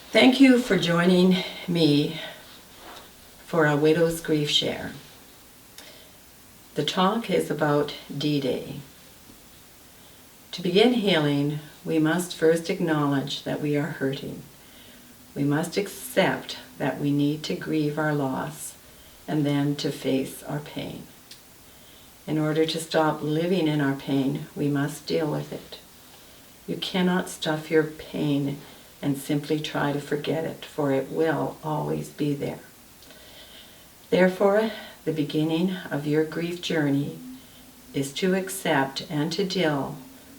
Thank you for joining me for a widow's grief share. The talk is about D-Day. To begin healing, we must first acknowledge that we are hurting. We must accept that we need to grieve our loss and then to face our pain. In order to stop living in our pain, we must deal with it. You cannot stuff your pain and simply try to forget it, for it will always be there. Therefore, the beginning of your grief journey is to accept and to deal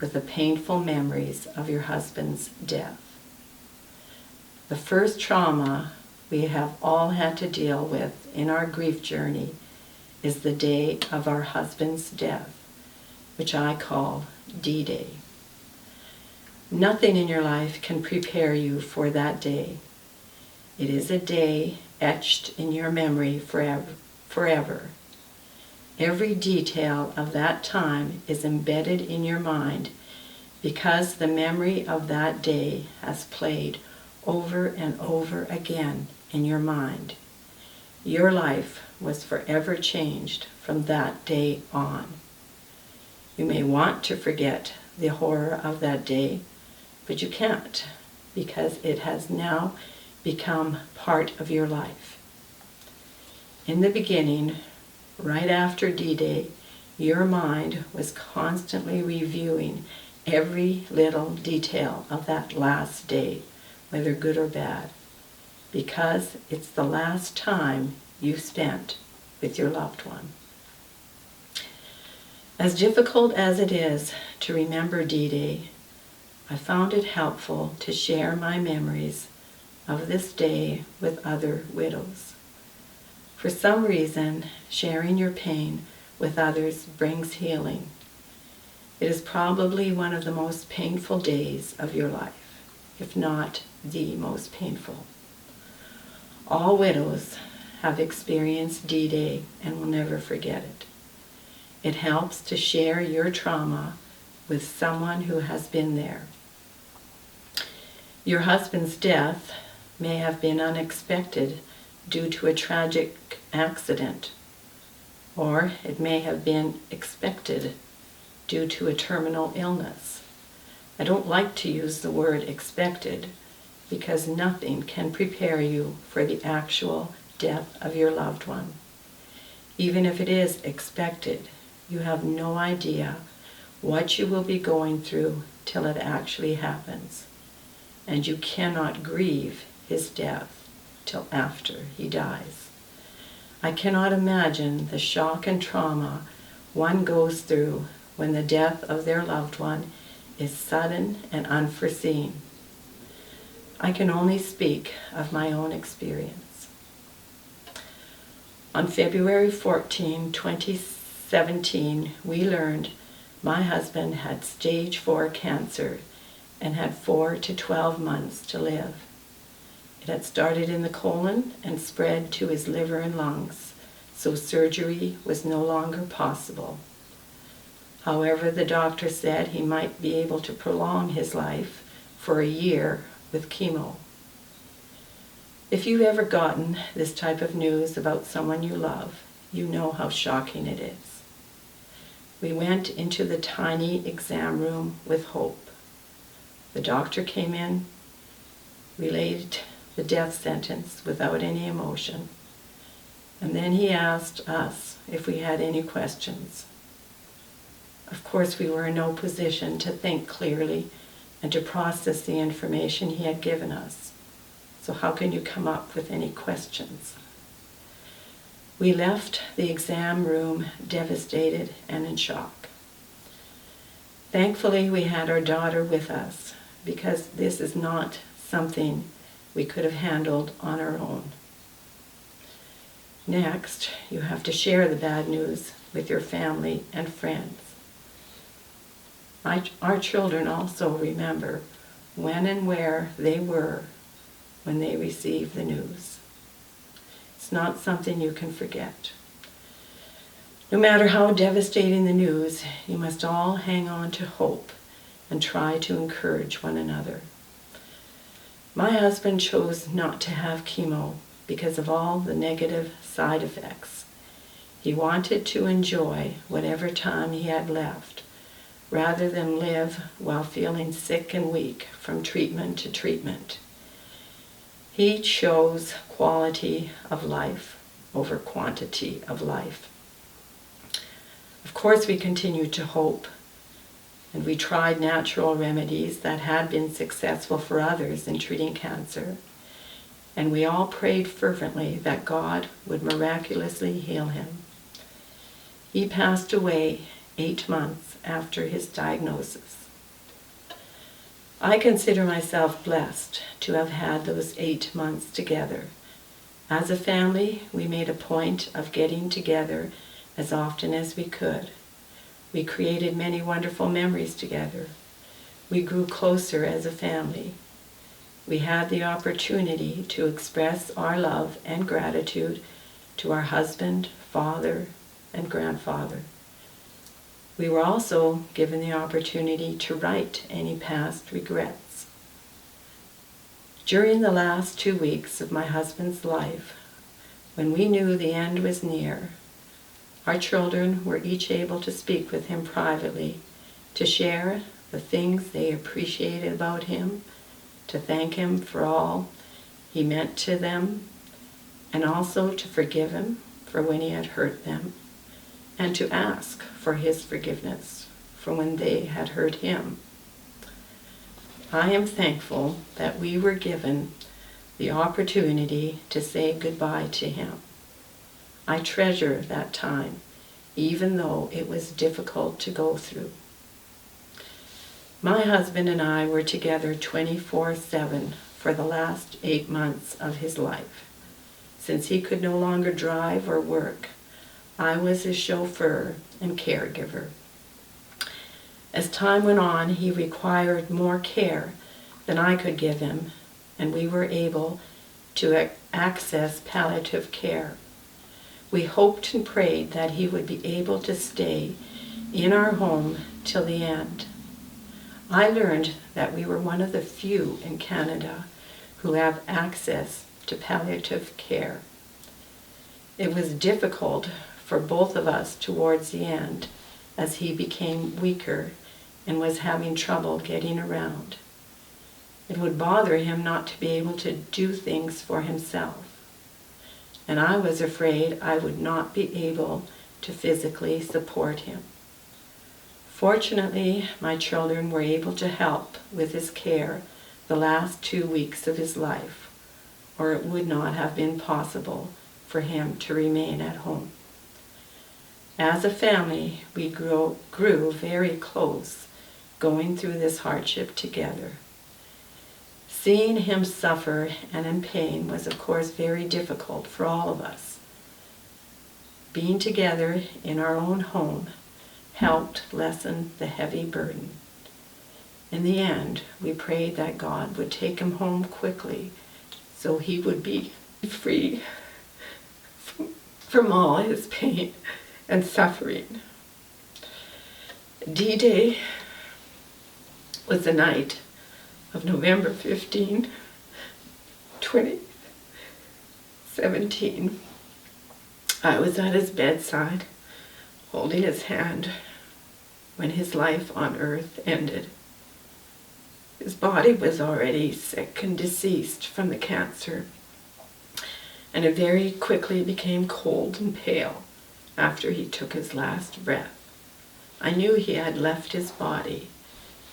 with the painful memories of your husband's death. The first trauma we have all had to deal with in our grief journey is the day of our husband's death, which I call D-Day. Nothing in your life can prepare you for that day. It is a day etched in your memory forever. Every detail of that time is embedded in your mind because the memory of that day has played over and over again in your mind. Your life was forever changed from that day on. You may want to forget the horror of that day, but you can't, because it has now become part of your life. In the beginning, right after D-Day, your mind was constantly reviewing every little detail of that last day, whether good or bad, because it's the last time you spent with your loved one. As difficult as it is to remember D-Day, I found it helpful to share my memories of this day with other widows. For some reason, sharing your pain with others brings healing. It is probably one of the most painful days of your life, if not the most painful. All widows have experienced D-Day and will never forget it. It helps to share your trauma with someone who has been there. Your husband's death may have been unexpected due to a tragic accident, or it may have been expected due to a terminal illness. I don't like to use the word expected because nothing can prepare you for the actual death of your loved one. Even if it is expected, you have no idea what you will be going through till it actually happens. And you cannot grieve his death till after he dies. I cannot imagine the shock and trauma one goes through when the death of their loved one is sudden and unforeseen. I can only speak of my own experience. On February 14, 2017, we learned my husband had stage 4 cancer and had 4 to 12 months to live. It had started in the colon and spread to his liver and lungs, so surgery was no longer possible. However, the doctor said he might be able to prolong his life for a year with chemo. If you've ever gotten this type of news about someone you love, you know how shocking it is. We went into the tiny exam room with hope. The doctor came in, relayed the death sentence without any emotion, and then he asked us if we had any questions. Of course, we were in no position to think clearly and to process the information he had given us. So how can you come up with any questions? We left the exam room devastated and in shock. Thankfully, we had our daughter with us, because this is not something we could have handled on our own. Next, you have to share the bad news with your family and friends. Our children also remember when and where they were when they received the news. It's not something you can forget. No matter how devastating the news, you must all hang on to hope and try to encourage one another. My husband chose not to have chemo because of all the negative side effects. He wanted to enjoy whatever time he had left, rather than live while feeling sick and weak from treatment to treatment. He chose quality of life over quantity of life. Of course, we continued to hope, and we tried natural remedies that had been successful for others in treating cancer, and we all prayed fervently that God would miraculously heal him. He passed away 8 months after his diagnosis. I consider myself blessed to have had those 8 months together. As a family, we made a point of getting together as often as we could. We created many wonderful memories together. We grew closer as a family. We had the opportunity to express our love and gratitude to our husband, father, and grandfather. We were also given the opportunity to right any past regrets. During the last 2 weeks of my husband's life, when we knew the end was near, our children were each able to speak with him privately, to share the things they appreciated about him, to thank him for all he meant to them, and also to forgive him for when he had hurt them, and to ask for his forgiveness for when they had hurt him. I am thankful that we were given the opportunity to say goodbye to him. I treasure that time, even though it was difficult to go through. My husband and I were together 24/7 for the last 8 months of his life. Since he could no longer drive or work, I was his chauffeur and caregiver. As time went on, he required more care than I could give him, and we were able to access palliative care. We hoped and prayed that he would be able to stay in our home till the end. I learned that we were one of the few in Canada who have access to palliative care. It was difficult for both of us towards the end, as he became weaker and was having trouble getting around. It would bother him not to be able to do things for himself, and I was afraid I would not be able to physically support him. Fortunately, my children were able to help with his care the last 2 weeks of his life, or it would not have been possible for him to remain at home. As a family, we grew very close, going through this hardship together. Seeing him suffer and in pain was, of course, very difficult for all of us. Being together in our own home helped lessen the heavy burden. In the end, we prayed that God would take him home quickly so he would be free from all his pain and suffering. D-Day was the night of November 15, 2017. I was at his bedside, holding his hand when his life on earth ended. His body was already sick and deceased from the cancer, and it very quickly became cold and pale after he took his last breath. I knew he had left his body.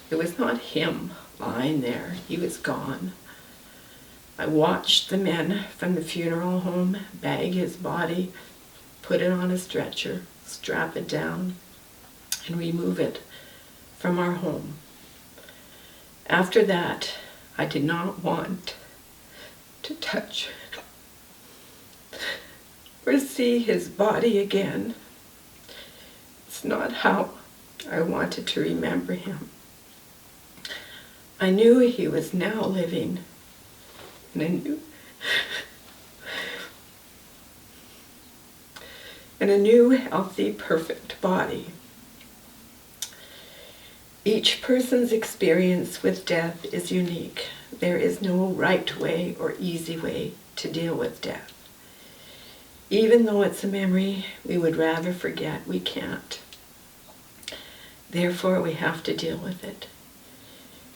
It was not him lying there. He was gone. I watched the men from the funeral home bag his body, put it on a stretcher, strap it down, and remove it from our home. After that, I did not want to touch or see his body again. It's not how I wanted to remember him. I knew he was now living, and I knew in a new, healthy, perfect body. Each person's experience with death is unique. there is no right way or easy way to deal with death. Even though it's a memory we would rather forget, we can't. Therefore, we have to deal with it.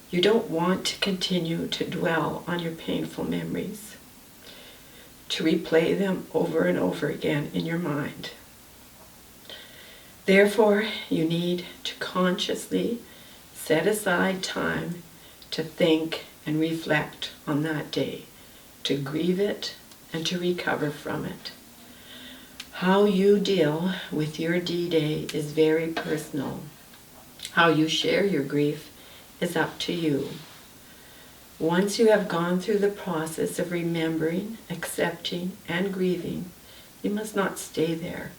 You don't want to continue to dwell on your painful memories, to replay them over and over again in your mind. Therefore, you need to consciously set aside time to think and reflect on that day, to grieve it and to recover from it. How you deal with your D-Day is very personal. How you share your grief is up to you. Once you have gone through the process of remembering, accepting, and grieving, you must not stay there.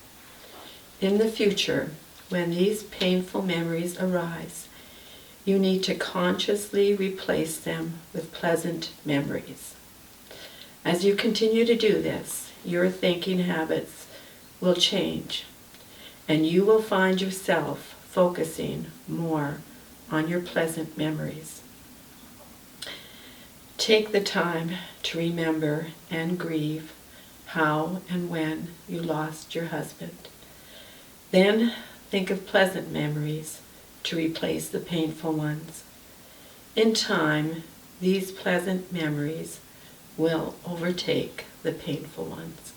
In the future, when these painful memories arise, you need to consciously replace them with pleasant memories. As you continue to do this, your thinking habits will change, and you will find yourself focusing more on your pleasant memories. Take the time to remember and grieve how and when you lost your husband. Then think of pleasant memories to replace the painful ones. In time, these pleasant memories will overtake the painful ones.